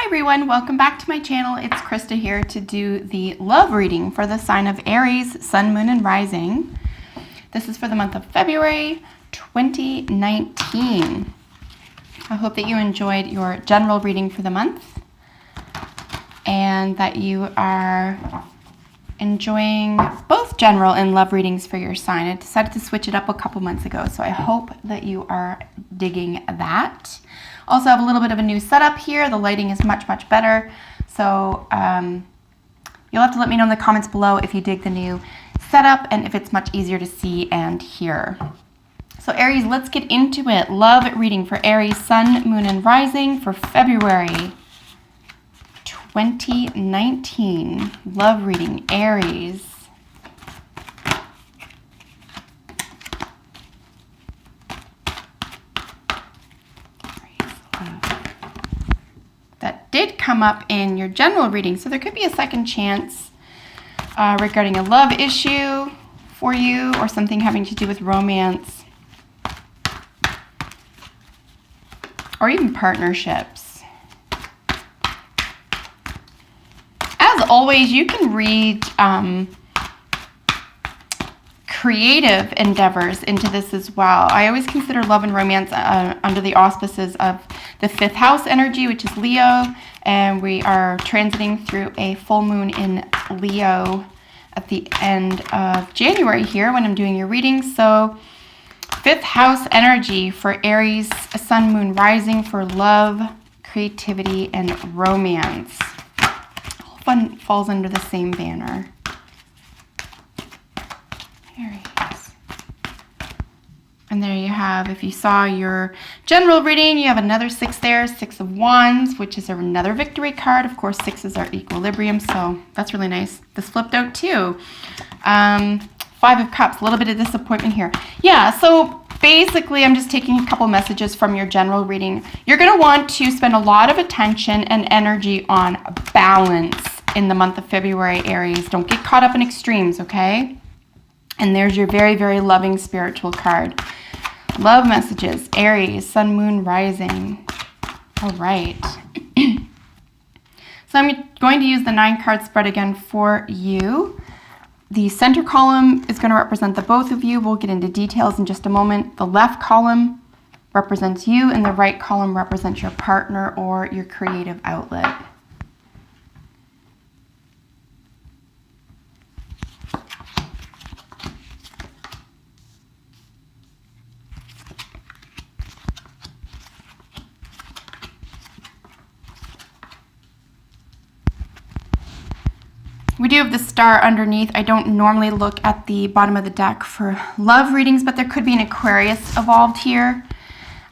Hi everyone, welcome back to my channel. It's Krista here to do the love reading for the sign of Aries, Sun, Moon, and Rising. This is for the month of February 2019. I hope that you enjoyed your general reading for the month and that you are enjoying both general and love readings for your sign. I decided to switch it up a couple months ago, so I hope that you are digging that. Also have a little bit of a new setup here. The lighting is much better, so you'll have to let me know in the comments below if you dig the new setup and if it's much easier to see and hear. So Aries, let's get into it. Love reading for Aries, Sun, Moon, and Rising for February 2019. Love reading, Aries. That did come up in your general reading, so there could be a second chance regarding a love issue for you or something having to do with romance or even partnerships. As always, you can read creative endeavors into this as well. I always consider love and romance under the auspices of the 5th house energy, which is Leo, and we are transiting through a full moon in Leo at the end of January here when I'm doing your reading. So 5th house energy for Aries, Sun, Moon, Rising for love, creativity, and romance. All fun falls under the same banner. Aries. And there you have, if you saw your general reading, you have another 6 there, 6 of Wands, which is another victory card. Of course, 6s are equilibrium, so that's really nice. This flipped out too. 5 of Cups, a little bit of disappointment here. Yeah, so basically, I'm just taking a couple messages from your general reading. You're going to want to spend a lot of attention and energy on balance in the month of February, Aries. Don't get caught up in extremes, okay? And there's your very loving spiritual card. Love messages, Aries, Sun, Moon, Rising. All right. So I'm going to use the 9-card spread again for you. The center column is going to represent the both of you. We'll get into details in just a moment. The left column represents you, and the right column represents your partner or your creative outlet. We do have the star underneath. I don't normally look at the bottom of the deck for love readings, but there could be an Aquarius involved here,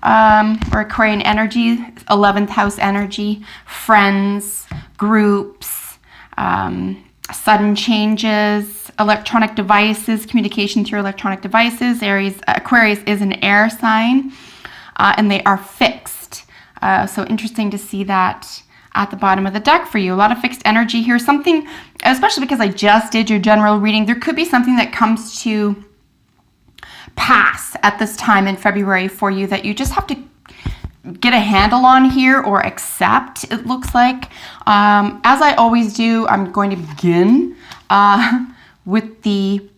or Aquarian energy, 11th house energy, friends, groups, sudden changes, electronic devices, communication through electronic devices. Aquarius is an air sign, and they are fixed. So interesting to see that at the bottom of the deck for you. A lot of fixed energy here. Something, especially because I just did your general reading, there could be something that comes to pass at this time in February for you that you just have to get a handle on here or accept, it looks like. As I always do, I'm going to begin with the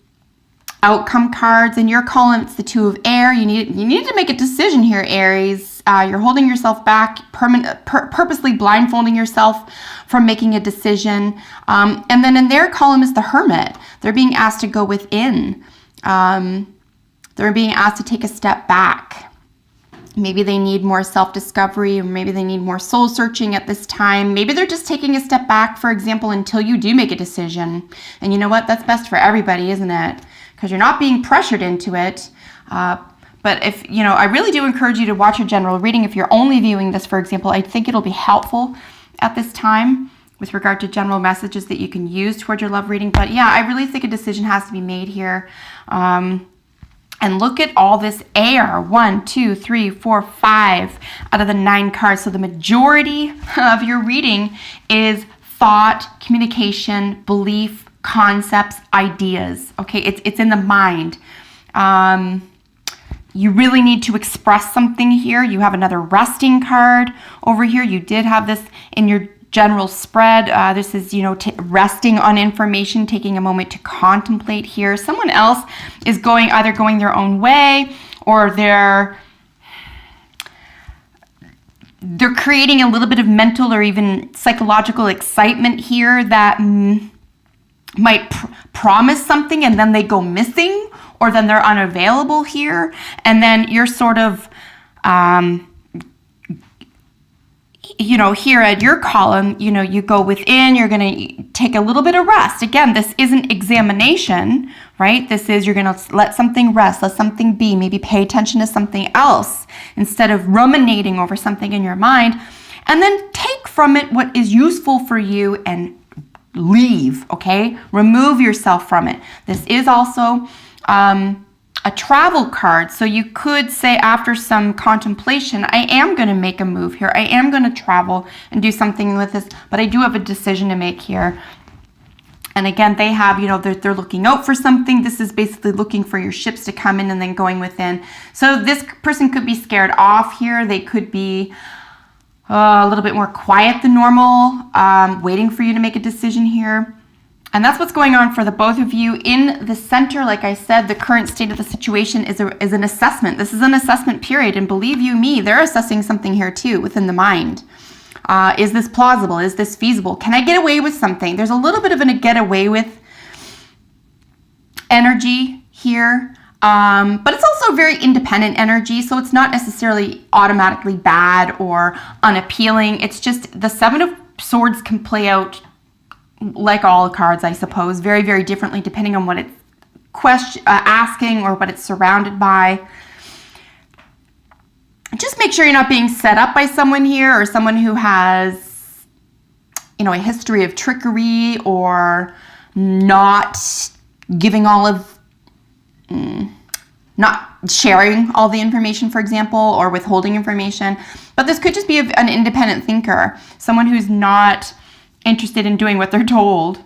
outcome cards. In your column, it's the 2 of air. You need to make a decision here, Aries. You're holding yourself back, purposely blindfolding yourself from making a decision. And then in their column is the hermit. They're being asked to go within. They're being asked to take a step back. Maybe they need more self-discovery, or maybe they need more soul searching at this time. Maybe they're just taking a step back, for example, until you do make a decision. And you know what? That's best for everybody, isn't it? Because you're not being pressured into it. But if, I really do encourage you to watch your general reading. If you're only viewing this, for example, I think it'll be helpful at this time with regard to general messages that you can use toward your love reading. But yeah, I really think a decision has to be made here. And look at all this air. 1, 2, 3, 4, 5 out of the 9 cards. So the majority of your reading is thought, communication, belief, concepts, ideas. Okay, it's in the mind. You really need to express something here. You have another resting card over here. You did have this in your general spread. This is, resting on information, taking a moment to contemplate here. Someone else is either going their own way, or they're creating a little bit of mental or even psychological excitement here that might promise something and then they go missing, or then they're unavailable here. And then you're sort of, here at your column, you go within, you're going to take a little bit of rest. Again, this isn't examination, right? This is, you're going to let something rest, let something be, maybe pay attention to something else instead of ruminating over something in your mind, and then take from it what is useful for you and leave, okay? Remove yourself from it. This is also a travel card. So you could say, after some contemplation, I am going to make a move here. I am going to travel and do something with this, but I do have a decision to make here. And again, they have, they're looking out for something. This is basically looking for your ships to come in and then going within. So this person could be scared off here. They could be a little bit more quiet than normal, waiting for you to make a decision here. And that's what's going on for the both of you. In the center, like I said, the current state of the situation is an assessment. This is an assessment period. And believe you me, they're assessing something here too within the mind. Is this plausible? Is this feasible? Can I get away with something? There's a little bit of a get away with energy here. But it's also very independent energy. So it's not necessarily automatically bad or unappealing. It's just the Seven of Swords can play out, like all cards, I suppose, very, very differently depending on what it's asking or what it's surrounded by. Just make sure you're not being set up by someone here, or someone who has, a history of trickery, or not giving not sharing all the information, for example, or withholding information. But this could just be an independent thinker, someone who's not interested in doing what they're told,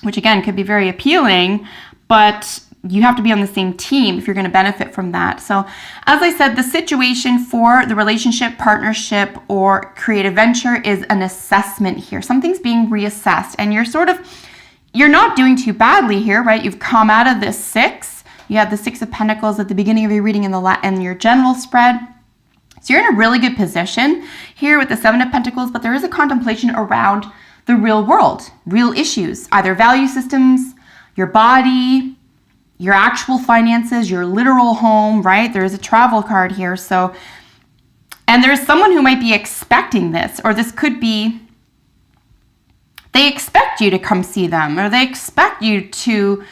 which again could be very appealing, but you have to be on the same team if you're going to benefit from that. So as I said, the situation for the relationship, partnership, or creative venture is an assessment here. Something's being reassessed, and you're not doing too badly here, right? You've come out of this 6. You had the 6 of Pentacles at the beginning of your reading in your general spread. So you're in a really good position here with the 7 of Pentacles, but there is a contemplation around the real world, real issues, either value systems, your body, your actual finances, your literal home, right? There is a travel card here. So, and there's someone who might be expecting this, or this could be, they expect you to come see them, or they expect you to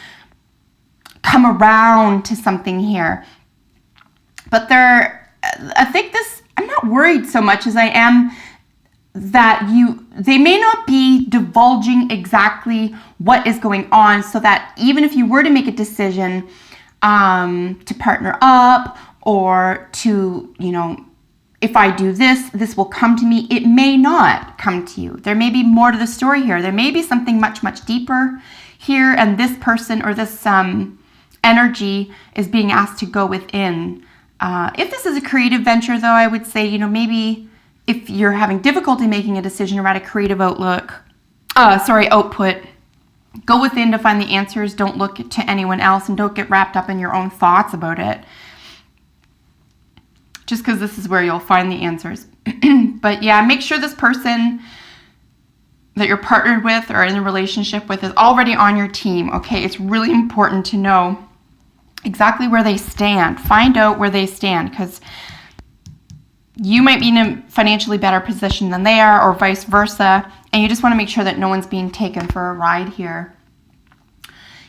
come around to something here. But I'm not worried so much as I am that they may not be divulging exactly what is going on, so that even if you were to make a decision to partner up, or to, if I do this, this will come to me, it may not come to you. There may be more to the story here. There may be something much, much deeper here, and this person or this energy is being asked to go within. If this is a creative venture, though, I would say, maybe if you're having difficulty making a decision around a creative output, go within to find the answers. Don't look to anyone else, and don't get wrapped up in your own thoughts about it. Just because this is where you'll find the answers. But yeah, make sure this person that you're partnered with or in a relationship with is already on your team, okay? It's really important to know exactly where they stand. Find out where they stand, because you might be in a financially better position than they are, or vice versa, and you just want to make sure that no one's being taken for a ride here.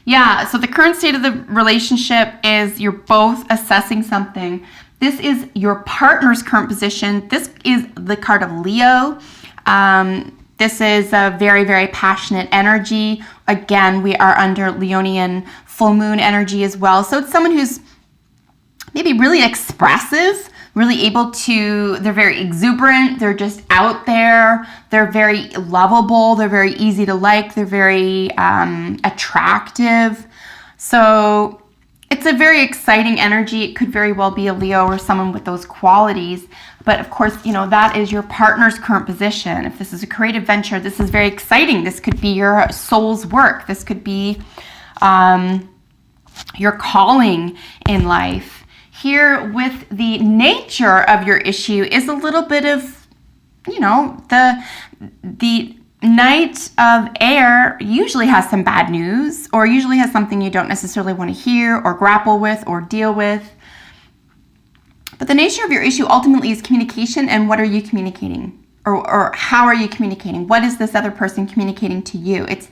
Yeah, so the current state of the relationship is you're both assessing something. This is your partner's current position. This is the card of Leo. This is a very, very passionate energy. Again, we are under Leonian full moon energy as well. So it's someone who's maybe really expressive, really they're very exuberant, they're just out there, they're very lovable, they're very easy to like, they're very attractive. So it's it's a very exciting energy. It could very well be a Leo or someone with those qualities. But of course, you know, that is your partner's current position. If this is a creative venture, this is very exciting. This could be your soul's work. This could be your calling in life. Here with the nature of your issue is a little bit of, you know, the Knight of Air usually has some bad news, or usually has something you don't necessarily want to hear or grapple with or deal with. But the nature of your issue ultimately is communication, and what are you communicating? Or how are you communicating? What is this other person communicating to you? It's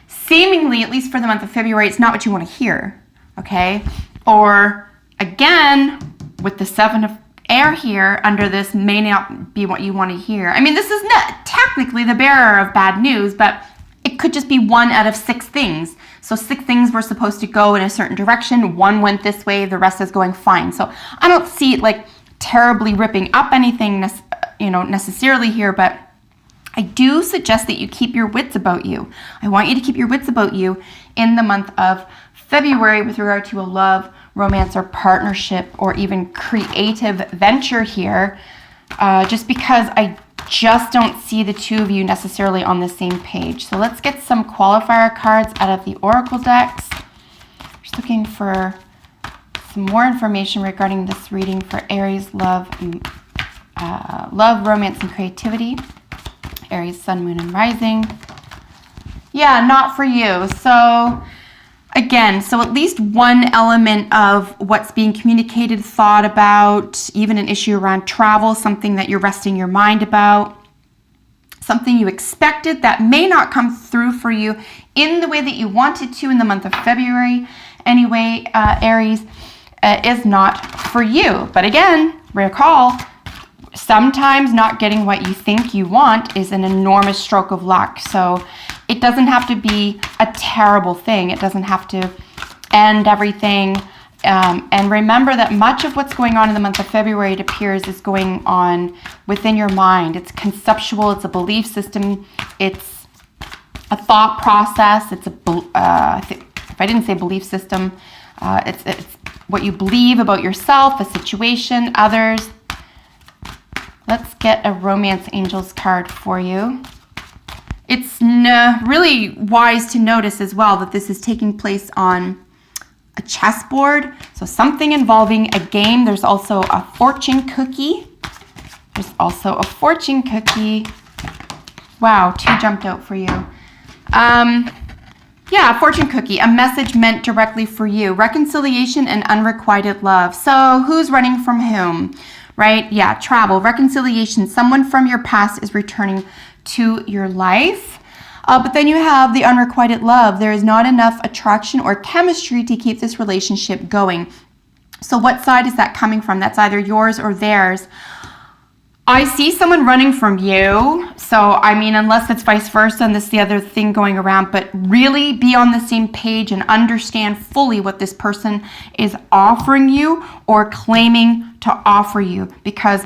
seemingly, at least for the month of February, it's not what you want to hear, okay? Or again, with the Seven of Air here under this may not be what you want to hear. I mean, this is not technically the bearer of bad news, but it could just be one out of 6 things. So 6 things were supposed to go in a certain direction. 1 went this way, the rest is going fine. So I don't see it like terribly ripping up anything, you know, necessarily here, but I do suggest that you keep your wits about you. I want you to keep your wits about you in the month of February with regard to a love, romance, or partnership, or even creative venture here, just because I just don't see the two of you necessarily on the same page. So let's get some qualifier cards out of the Oracle decks. Just looking for some more information regarding this reading for Aries, love, romance, and creativity. Aries, sun, moon, and rising. Yeah, not for you. So again, so at least one element of what's being communicated, thought about, even an issue around travel, something that you're resting your mind about, something you expected that may not come through for you in the way that you wanted to in the month of February. Anyway, Aries, is not for you. But again, recall, sometimes not getting what you think you want is an enormous stroke of luck. So it doesn't have to be a terrible thing. It doesn't have to end everything. And remember that much of what's going on in the month of February, it appears, is going on within your mind. It's conceptual. It's a belief system. It's a thought process. It's if I didn't say belief system, it's what you believe about yourself, a situation, others. Let's get a Romance Angels card for you. It's really wise to notice as well that this is taking place on a chessboard. So something involving a game. There's also a fortune cookie. Wow, 2 jumped out for you. Yeah, a fortune cookie, a message meant directly for you. Reconciliation and unrequited love. So who's running from whom? Right? Yeah, travel, reconciliation. Someone from your past is returning to your life. But then you have the unrequited love. There is not enough attraction or chemistry to keep this relationship going. So what side is that coming from? That's either yours or theirs. I see someone running from you. So, I mean, unless it's vice versa and this is the other thing going around, but really be on the same page and understand fully what this person is offering you or claiming to offer you, because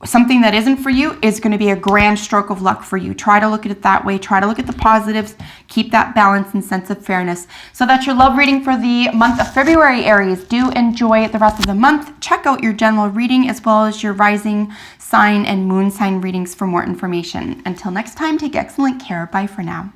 something that isn't for you is going to be a grand stroke of luck for you. Try to look at it that way. Try to look at the positives. Keep that balance and sense of fairness. So that's your love reading for the month of February, Aries. Do enjoy the rest of the month. Check out your general reading as well as your rising sign and moon sign readings for more information. Until next time, take excellent care. Bye for now.